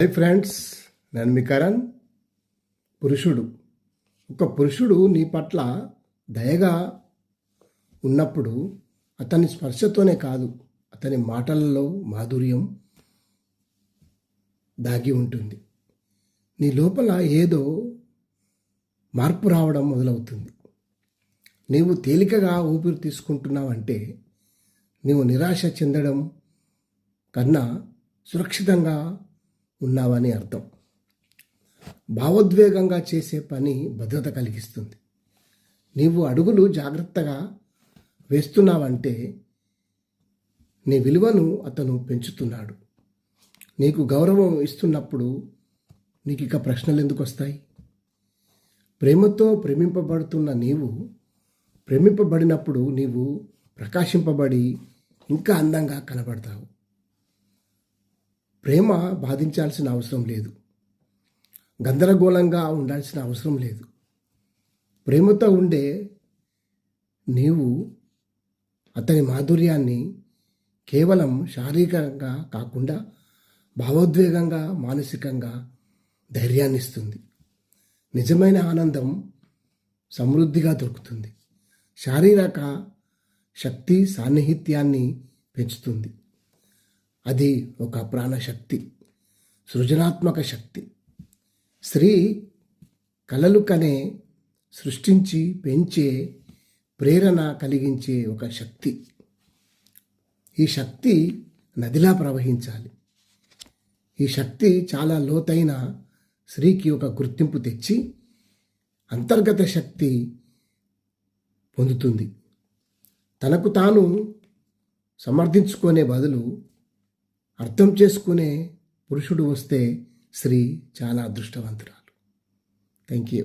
Hi friends, నేను మీ కరణ్. ఒక పురుషుడు నీ పట్ల దయగా ఉన్నప్పుడు అతని స్పర్శతోనే కాదు, అతని మాటలలో మాధుర్యం దాగి ఉంటుంది. నీ లోపల ఏదో మార్పు రావడం మొదలవుతుంది. నీవు తేలికగా ఊపిరి తీసుకుంటున్నావంటే నీవు నిరాశ చెందడం కన్నా సురక్షితంగా ఉన్నావని అర్థం. భావోద్వేగంగా చేసే పని భద్రత కలిగిస్తుంది. నీవు అడుగులు జాగ్రత్తగా వేస్తున్నావంటే నీ విలువను అతను పెంచుతున్నాడు. నీకు గౌరవం ఇస్తున్నప్పుడు నీకు ఇక ప్రశ్నలు ఎందుకు వస్తాయి? ప్రేమతో ప్రేమింపబడుతున్న నీవు ప్రేమింపబడినప్పుడు నీవు ప్రకాశింపబడి ఇంకా అందంగా కనబడతావు. ప్రేమ బాధించాల్సిన అవసరం లేదు, గందరగోళంగా ఉండాల్సిన అవసరం లేదు. ప్రేమతో ఉండే నీవు అతని మాధుర్యాన్ని కేవలం శారీరకంగా కాకుండా భావోద్వేగంగా, మానసికంగా ధైర్యాన్ని ఇస్తుంది. నిజమైన ఆనందం సమృద్ధిగా దొరుకుతుంది. శారీరక శక్తి సాన్నిహిత్యాన్ని పెంచుతుంది. అది ఒక ప్రాణశక్తి, సృజనాత్మక శక్తి. స్త్రీ కలలు కనే, సృష్టించి పెంచే, ప్రేరణ కలిగించే ఒక శక్తి. ఈ శక్తి నదిలా ప్రవహించాలి. ఈ శక్తి చాలా లోతైన స్త్రీకి ఒక గుర్తింపు తెచ్చి అంతర్గత శక్తి పొందుతుంది. తనకు తాను సమర్థించుకునే బదులు అర్థం చేసుకునే పురుషుడు వస్తే స్త్రీ చాలా అదృష్టవంతురాలు. Thank you.